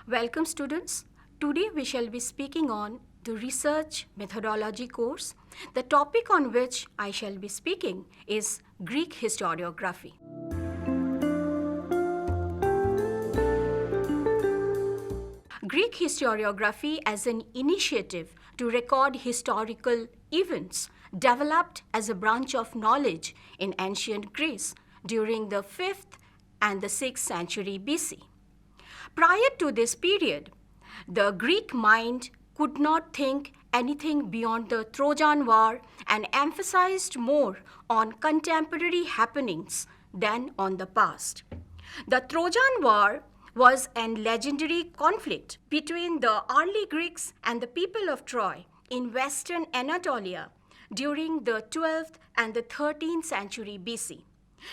Welcome students. Today we shall be speaking on the research methodology course. The topic on which I shall be speaking is Greek historiography. Greek historiography as an initiative to record historical events developed as a branch of knowledge in ancient Greece during the 5th and the 6th century BC. Prior to this period, the Greek mind could not think anything beyond the Trojan War and emphasized more on contemporary happenings than on the past. The Trojan War was an legendary conflict between the early Greeks and the people of Troy in western Anatolia during the 12th and the 13th century BC.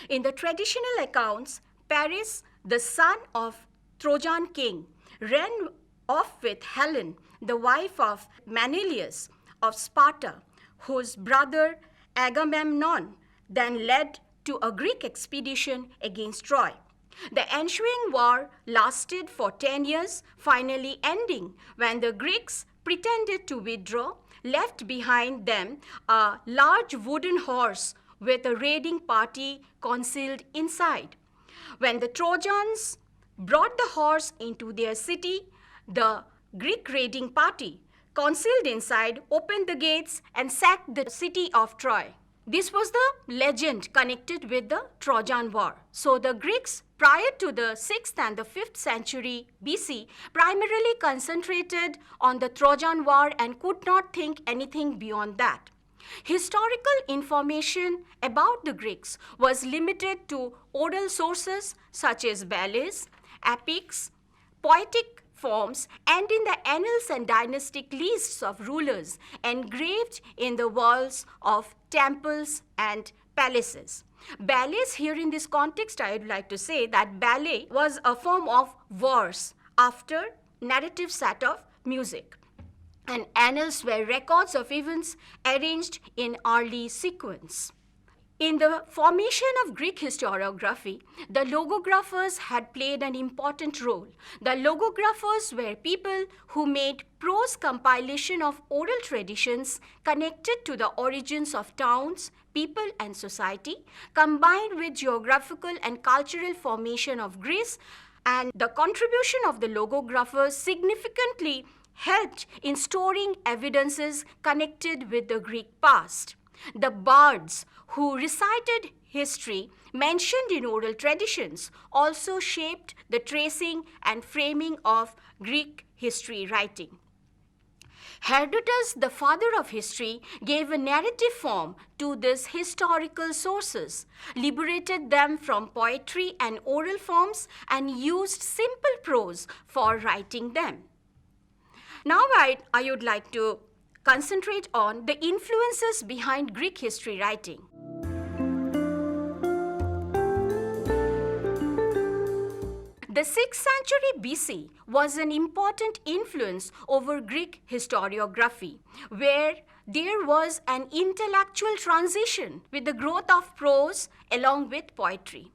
In the traditional accounts, Paris, the son of Trojan king, ran off with Helen, the wife of Menelaus of Sparta, whose brother Agamemnon then led to a Greek expedition against Troy. The ensuing war lasted for 10 years, finally ending when the Greeks pretended to withdraw, left behind them a large wooden horse with a raiding party concealed inside. When the Trojans brought the horse into their city, the Greek raiding party, concealed inside, opened the gates and sacked the city of Troy. This was the legend connected with the Trojan War. So the Greeks, prior to the 6th and the 5th century BC, primarily concentrated on the Trojan War and could not think anything beyond that. Historical information about the Greeks was limited to oral sources such as ballads, epics, poetic forms, and in the annals and dynastic lists of rulers engraved in the walls of temples and palaces. Ballets, here in this context, I would like to say that ballet was a form of verse after narrative set of music. And annals were records of events arranged in early sequence. In the formation of Greek historiography, the logographers had played an important role. The logographers were people who made prose compilation of oral traditions connected to the origins of towns, people, and society, combined with geographical and cultural formation of Greece, and the contribution of the logographers significantly helped in storing evidences connected with the Greek past. The bards who recited history mentioned in oral traditions also shaped the tracing and framing of Greek history writing. Herodotus, the father of history, gave a narrative form to these historical sources, liberated them from poetry and oral forms, and used simple prose for writing them. Now I would like to concentrate on the influences behind Greek history writing. The 6th century BC was an important influence over Greek historiography, where there was an intellectual transition with the growth of prose along with poetry.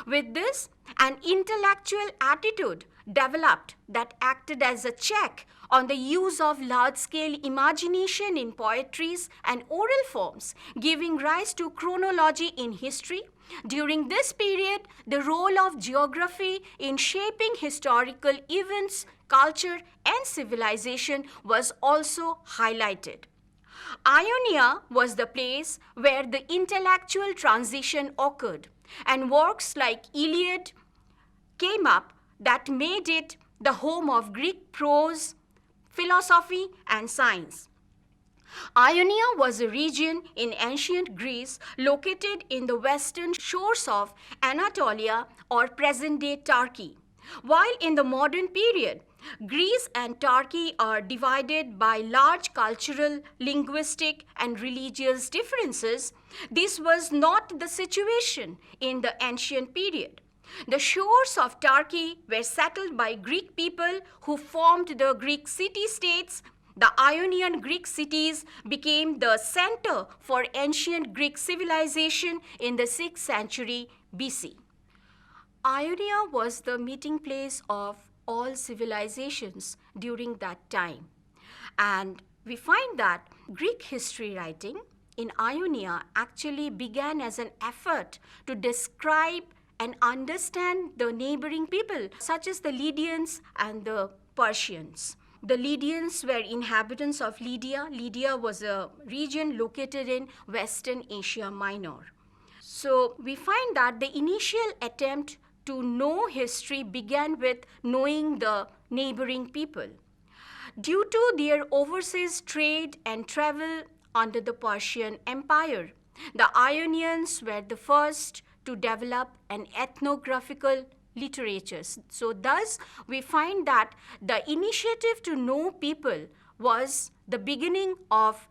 With this, an intellectual attitude developed that acted as a check on the use of large-scale imagination in poetries and oral forms, giving rise to chronology in history. During this period, the role of geography in shaping historical events, culture, and civilization was also highlighted. Ionia was the place where the intellectual transition occurred, and works like Iliad came up that made it the home of Greek prose, philosophy, and science. Ionia was a region in ancient Greece located in the western shores of Anatolia or present-day Turkey. While in the modern period, Greece and Turkey are divided by large cultural, linguistic, and religious differences, this was not the situation in the ancient period. The shores of Turkey were settled by Greek people who formed the Greek city-states. The Ionian Greek cities became the center for ancient Greek civilization in the 6th century BC. Ionia was the meeting place of all civilizations during that time. And we find that Greek history writing in Ionia actually began as an effort to describe and understand the neighboring people, such as the Lydians and the Persians. The Lydians were inhabitants of Lydia. Lydia was a region located in Western Asia Minor. So we find that the initial attempt to know history began with knowing the neighboring people. Due to their overseas trade and travel under the Persian Empire, the Ionians were the first to develop an ethnographical literature. So thus, we find that the initiative to know people was the beginning of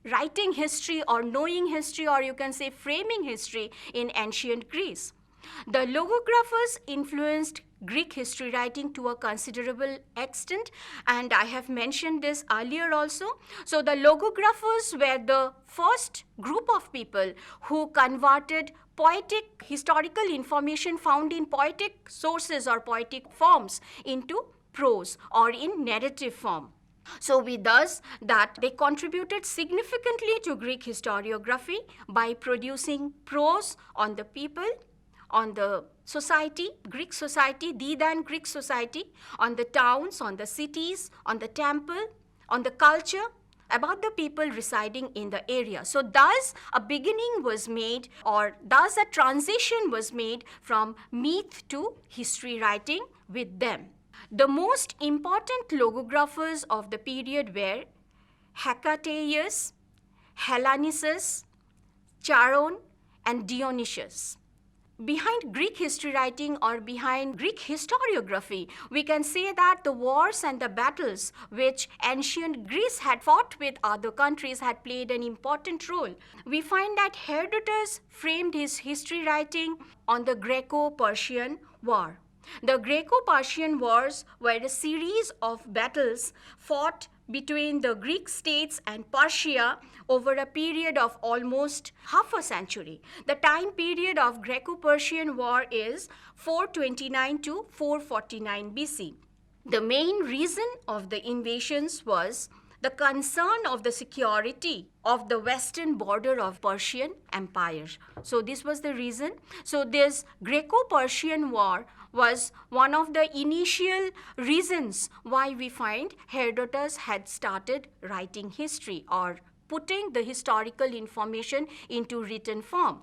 writing history or knowing history, or you can say framing history in ancient Greece. The logographers influenced Greek history writing to a considerable extent, and I have mentioned this earlier also. So the logographers were the first group of people who converted poetic historical information found in poetic sources or poetic forms into prose or in narrative form. So we thus that they contributed significantly to Greek historiography by producing prose on the people, on the society, Greek society, the then Greek society, on the towns, on the cities, on the temple, on the culture, about the people residing in the area. So thus a beginning was made, or thus a transition was made from myth to history writing with them. The most important logographers of the period were Hecataeus, Hellenius, Charon, and Dionysius. Behind Greek history writing or behind Greek historiography, we can say that the wars and the battles which ancient Greece had fought with other countries had played an important role. We find that Herodotus framed his history writing on the Greco-Persian War. The Greco-Persian Wars were a series of battles fought between the Greek states and Persia over a period of almost half a century. The time period of Greco-Persian War is 429 to 449 BC. The main reason of the invasions was the concern of the security of the western border of Persian Empire. So this was the reason. So this Greco-Persian War was one of the initial reasons why we find Herodotus had started writing history or putting the historical information into written form.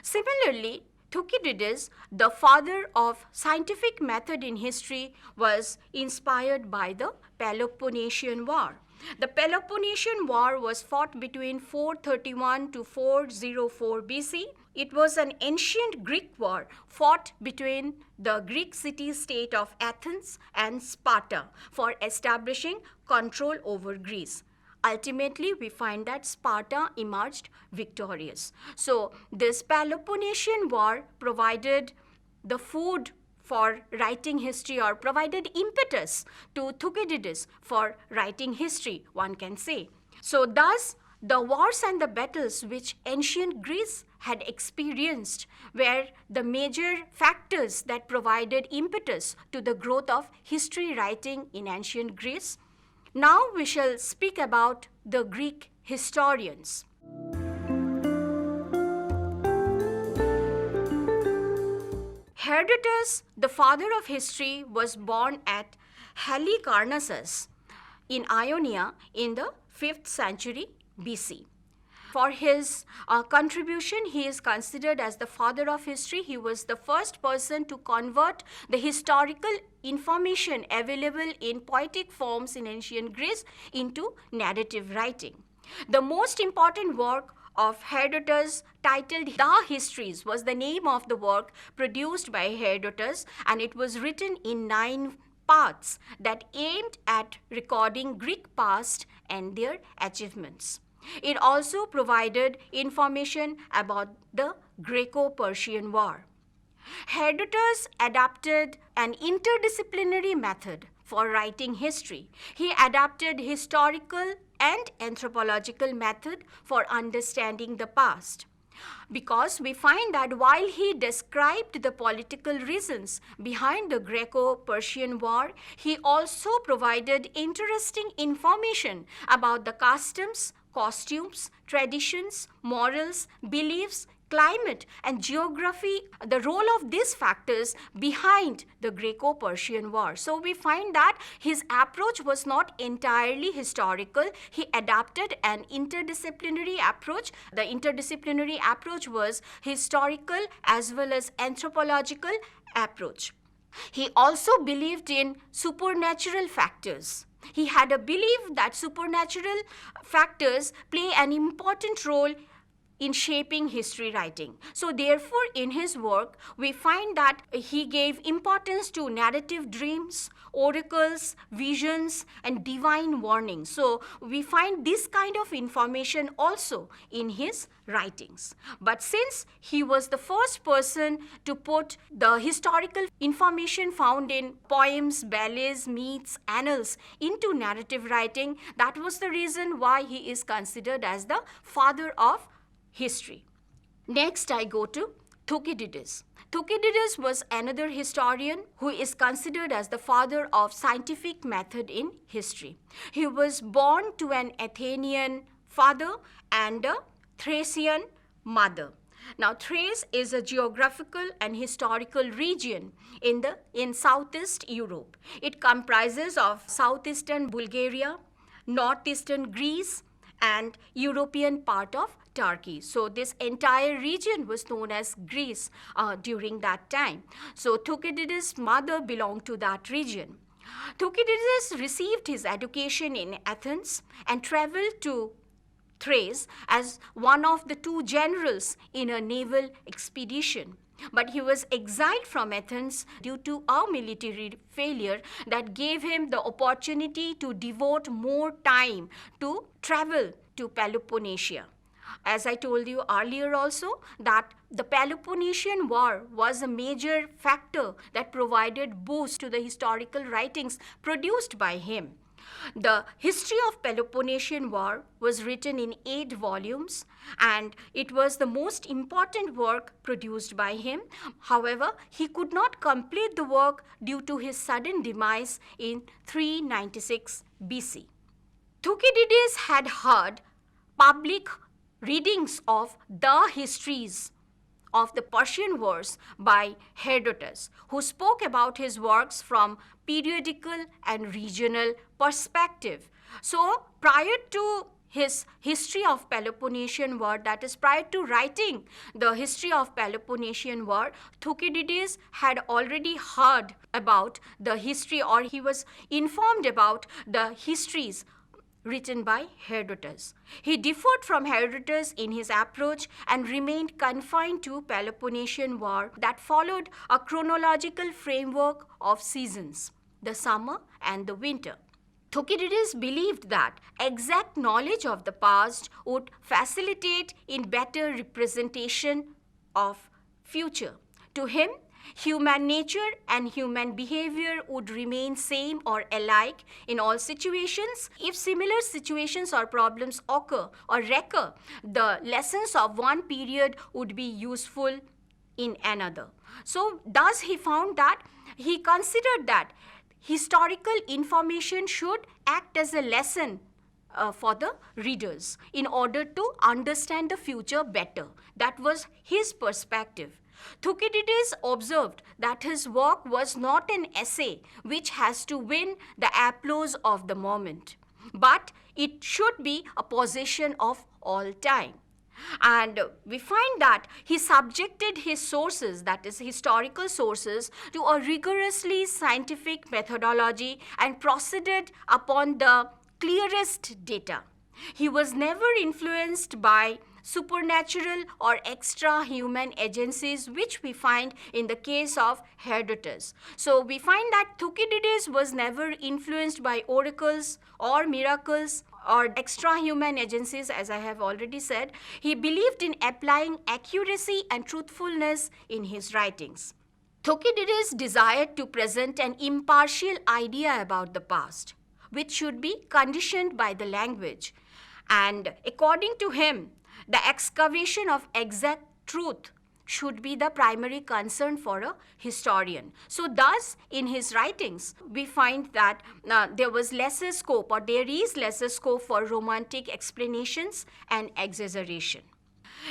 Similarly, Thucydides, the father of scientific method in history, was inspired by the Peloponnesian War. The Peloponnesian War was fought between 431 to 404 BC. It was an ancient Greek war fought between the Greek city-state of Athens and Sparta for establishing control over Greece. Ultimately, we find that Sparta emerged victorious. So this Peloponnesian War provided the food for writing history, or provided impetus to Thucydides for writing history, one can say. So thus, the wars and the battles which ancient Greece had experienced were the major factors that provided impetus to the growth of history writing in ancient Greece. Now we shall speak about the Greek historians. Herodotus, the father of history, was born at Halicarnassus in Ionia in the 5th century BC. For his contribution, he is considered as the father of history. He was the first person to convert the historical information available in poetic forms in ancient Greece into narrative writing. The most important work of Herodotus, titled The Histories, was the name of the work produced by Herodotus, and it was written in 9 parts that aimed at recording Greek past and their achievements. It also provided information about the Greco-Persian War. Herodotus adapted an interdisciplinary method for writing history. He adapted historical and anthropological method for understanding the past. Because we find that while he described the political reasons behind the Greco-Persian War, he also provided interesting information about the customs, costumes, traditions, morals, beliefs, climate, and geography, the role of these factors behind the Greco-Persian War. So we find that his approach was not entirely historical. He adapted an interdisciplinary approach. The interdisciplinary approach was historical as well as anthropological approach. He also believed in supernatural factors. He had a belief that supernatural factors play an important role in shaping history writing. So therefore, in his work, we find that he gave importance to narrative dreams, oracles, visions, and divine warnings. So we find this kind of information also in his writings. But since he was the first person to put the historical information found in poems, ballets, myths, annals into narrative writing, that was the reason why he is considered as the father of history. Next, I go to Thucydides. Thucydides was another historian who is considered as the father of scientific method in history. He was born to an Athenian father and a Thracian mother. Now, Thrace is a geographical and historical region in Southeast Europe. It comprises of southeastern Bulgaria, northeastern Greece, and European part of Turkey. So this entire region was known as Greece during that time. So Thucydides' mother belonged to that region. Thucydides received his education in Athens and traveled to Thrace as one of the two generals in a naval expedition. But he was exiled from Athens due to a military failure that gave him the opportunity to devote more time to travel to Peloponnnesia. As I told you earlier also, that the Peloponnesian War was a major factor that provided boost to the historical writings produced by him. The history of Peloponnesian War was written in 8 volumes, and it was the most important work produced by him. However, he could not complete the work due to his sudden demise in 396 BC. Thucydides had heard public readings of the histories of the Persian Wars by Herodotus, who spoke about his works from periodical and regional perspective. So prior to his history of Peloponnesian War, that is prior to writing the history of Peloponnesian War, Thucydides had already heard about the history, or he was informed about the histories written by Herodotus. He differed from Herodotus in his approach and remained confined to Peloponnesian War that followed a chronological framework of seasons, the summer and the winter. Thucydides believed that exact knowledge of the past would facilitate in better representation of future. To him, human nature and human behavior would remain same or alike in all situations. If similar situations or problems occur or recur, the lessons of one period would be useful in another. So thus he found that he considered that historical information should act as a lesson for the readers in order to understand the future better. That was his perspective. Thucydides observed that his work was not an essay which has to win the applause of the moment, but it should be a possession of all time. And we find that he subjected his sources, that is historical sources, to a rigorously scientific methodology and proceeded upon the clearest data. He was never influenced by supernatural or extra-human agencies, which we find in the case of Herodotus. So we find that Thucydides was never influenced by oracles or miracles or extra-human agencies, as I have already said. He believed in applying accuracy and truthfulness in his writings. Thucydides desired to present an impartial idea about the past, which should be conditioned by the language. And according to him, The excavation of exact truth should be the primary concern for a historian. So thus, in his writings, we find that there is lesser scope for romantic explanations and exaggeration.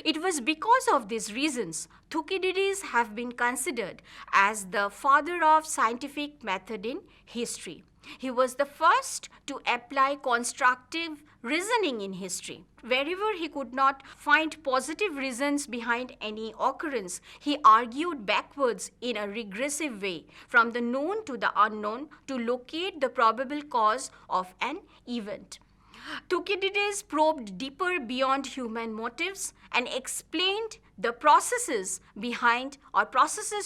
It was because of these reasons Thucydides have been considered as the father of scientific method in history. He was the first to apply constructive reasoning in history. Wherever he could not find positive reasons behind any occurrence, he argued backwards in a regressive way from the known to the unknown to locate the probable cause of an event. Thucydides probed deeper beyond human motives and explained the processes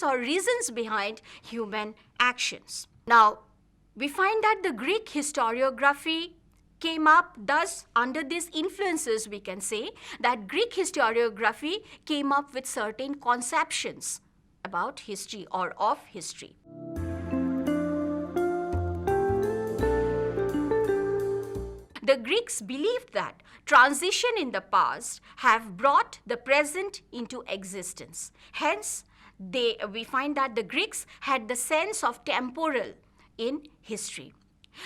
or reasons behind human actions. Now, we find that the Greek historiography came up thus under these influences. We can say that Greek historiography came up with certain conceptions about history or of history. The Greeks believed that transition in the past have brought the present into existence. Hence, we find that the Greeks had the sense of temporal in history.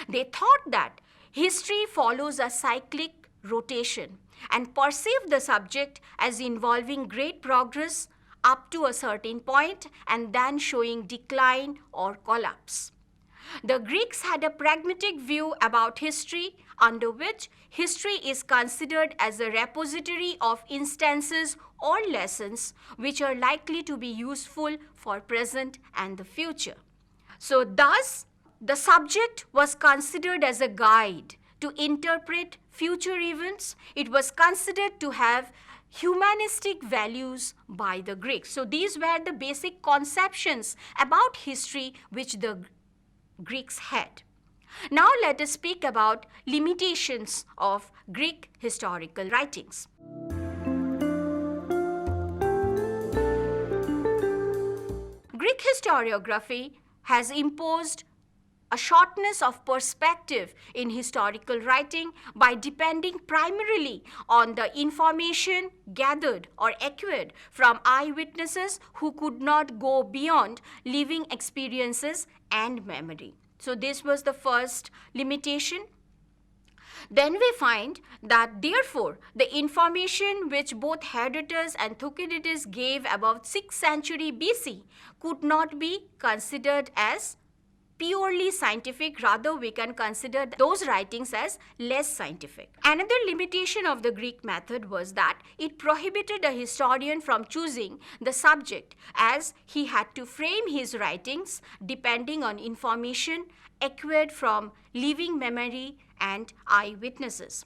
They thought that history follows a cyclic rotation and perceived the subject as involving great progress up to a certain point and then showing decline or collapse. The Greeks had a pragmatic view about history, under which history is considered as a repository of instances or lessons which are likely to be useful for present and the future. So thus, the subject was considered as a guide to interpret future events. It was considered to have humanistic values by the Greeks. So these were the basic conceptions about history which the Greeks had. Now let us speak about limitations of Greek historical writings. Greek historiography has imposed a shortness of perspective in historical writing by depending primarily on the information gathered or acquired from eyewitnesses who could not go beyond living experiences and memory. So this was the first limitation. Then we find that therefore the information which both Herodotus and Thucydides gave about 6th century BC could not be considered as purely scientific. Rather, we can consider those writings as less scientific. Another limitation of the Greek method was that it prohibited a historian from choosing the subject, as he had to frame his writings depending on information acquired from living memory and eyewitnesses.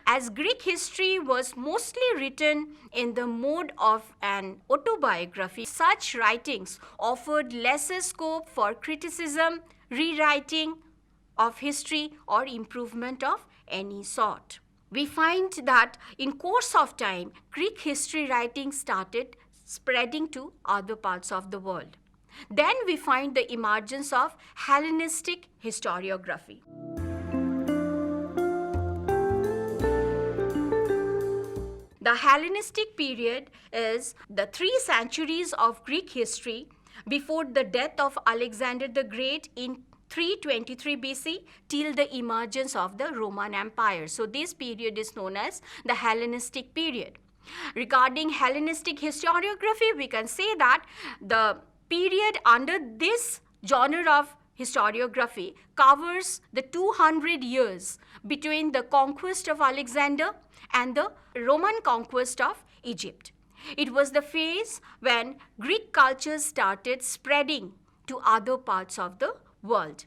As Greek history was mostly written in the mode of an autobiography, such writings offered lesser scope for criticism, rewriting of history, or improvement of any sort. We find that in course of time, Greek history writing started spreading to other parts of the world. Then we find the emergence of Hellenistic historiography. The Hellenistic period is the 3 centuries of Greek history before the death of Alexander the Great in 323 BC till the emergence of the Roman Empire. So this period is known as the Hellenistic period. Regarding Hellenistic historiography, we can say that the period under this genre of historiography covers the 200 years between the conquest of Alexander and the Roman conquest of Egypt. It was the phase when Greek culture started spreading to other parts of the world.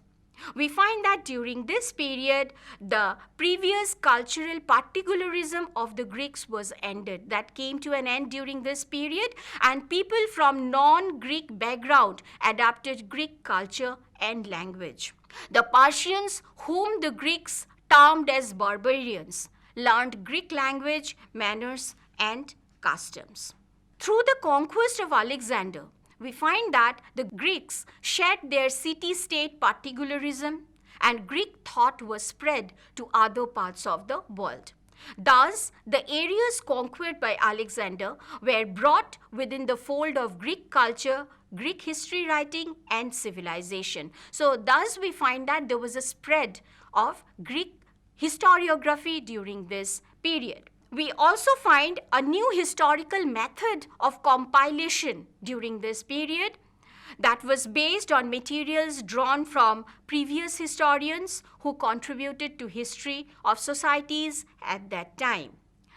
We find that during this period, the previous cultural particularism of the Greeks was ended. That came to an end during this period, and people from non-Greek background adapted Greek culture and language. The Persians, whom the Greeks termed as barbarians, learned Greek language, manners, and customs. Through the conquest of Alexander, we find that the Greeks shed their city-state particularism and Greek thought was spread to other parts of the world. Thus, the areas conquered by Alexander were brought within the fold of Greek culture, Greek history writing, and civilization. So, thus we find that there was a spread of Greek historiography during this period. We also find a new historical method of compilation during this period that was based on materials drawn from previous historians who contributed to history of societies at that time.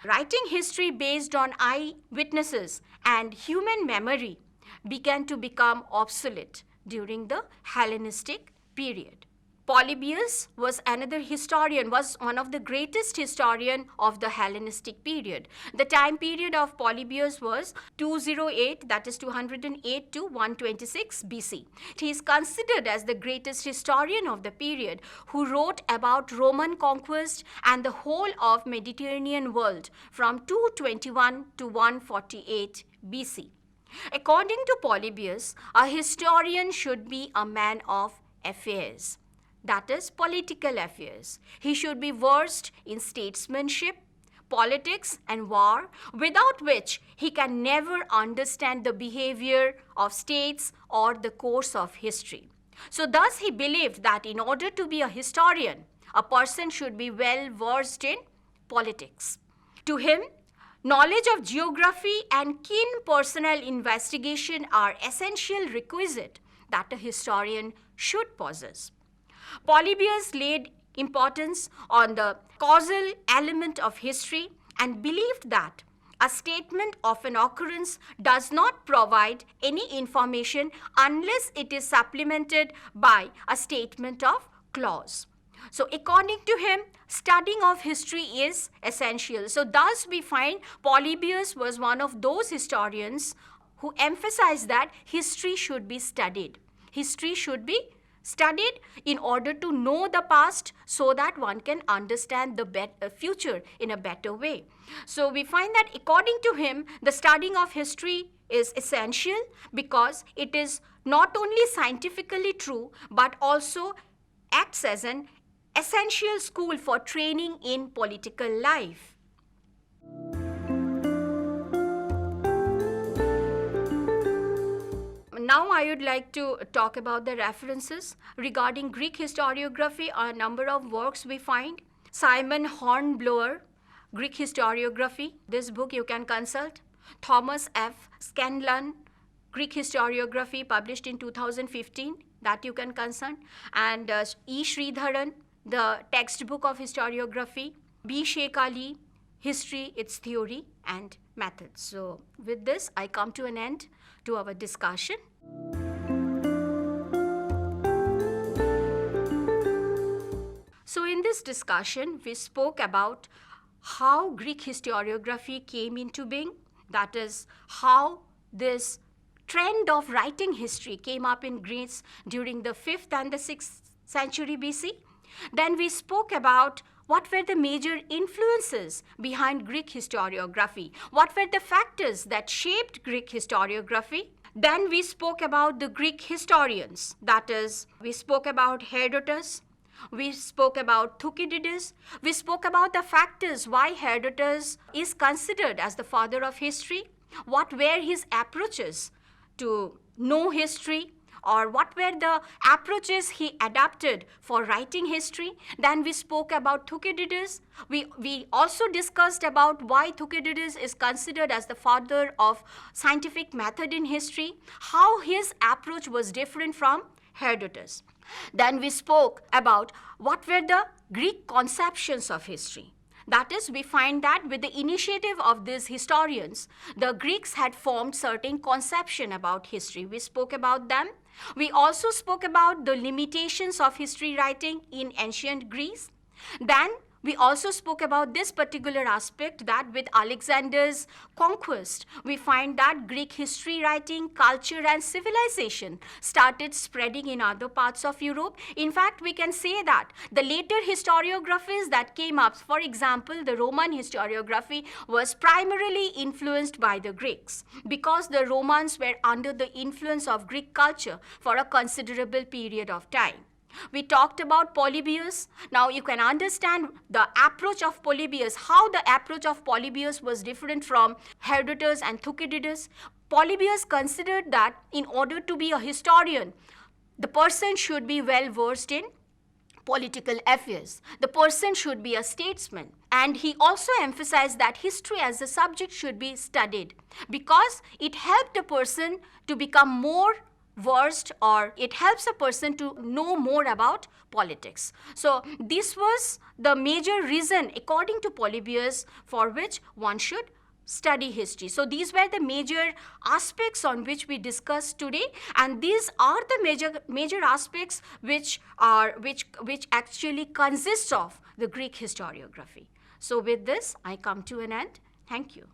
Writing history based on eyewitnesses and human memory began to become obsolete during the Hellenistic period. Polybius was another historian, was one of the greatest historian of the Hellenistic period. The time period of Polybius was 208, that is 208 to 126 BC. He is considered as the greatest historian of the period, who wrote about Roman conquest and the whole of Mediterranean world from 221 to 148 BC. According to Polybius, a historian should be a man of affairs. That is, political affairs. He should be versed in statesmanship, politics, and war, without which he can never understand the behavior of states or the course of history. So thus he believed that in order to be a historian, a person should be well versed in politics. To him, knowledge of geography and keen personal investigation are essential requisite that a historian should possess. Polybius laid importance on the causal element of history and believed that a statement of an occurrence does not provide any information unless it is supplemented by a statement of clause. So according to him, studying of history is essential. So thus we find Polybius was one of those historians who emphasized that history should be studied. History should be studied in order to know the past so that one can understand the future in a better way. So we find that according to him, the studying of history is essential because it is not only scientifically true but also acts as an essential school for training in political life. Now I would like to talk about the references. Regarding Greek historiography, a number of works we find. Simon Hornblower, Greek Historiography. This book you can consult. Thomas F. Scanlon, Greek Historiography, published in 2015. That you can consult. And E. Sridharan, the textbook of historiography. B. Sheikh Ali, History, Its Theory and Methods. So with this, I come to an end to our discussion. So in this discussion, we spoke about how Greek historiography came into being, that is, how this trend of writing history came up in Greece during the 5th and the 6th century BC. Then we spoke about what were the major influences behind Greek historiography, what were the factors that shaped Greek historiography. Then we spoke about the Greek historians, that is, we spoke about Herodotus, we spoke about Thucydides, we spoke about the factors why Herodotus is considered as the father of history, what were his approaches to know history, or what were the approaches he adapted for writing history. Then we spoke about Thucydides. We also discussed about why Thucydides is considered as the father of scientific method in history, how his approach was different from Herodotus. Then we spoke about what were the Greek conceptions of history. That is, we find that with the initiative of these historians, the Greeks had formed certain conception about history. We spoke about them. We also spoke about the limitations of history writing in ancient Greece. Then we also spoke about this particular aspect, that with Alexander's conquest, we find that Greek history writing, culture and civilization started spreading in other parts of Europe. In fact, we can say that the later historiographies that came up, for example, the Roman historiography was primarily influenced by the Greeks because the Romans were under the influence of Greek culture for a considerable period of time. We talked about Polybius. Now you can understand the approach of Polybius, how the approach of Polybius was different from Herodotus and Thucydides. Polybius considered that in order to be a historian, the person should be well versed in political affairs. The person should be a statesman. And he also emphasized that history as a subject should be studied because it helped a person to become more versed, or it helps a person to know more about politics. So this was the major reason, according to Polybius, for which one should study history. So these were the major aspects on which we discussed today, and these are the major aspects which actually consist of the Greek historiography. So with this, I come to an end. Thank you.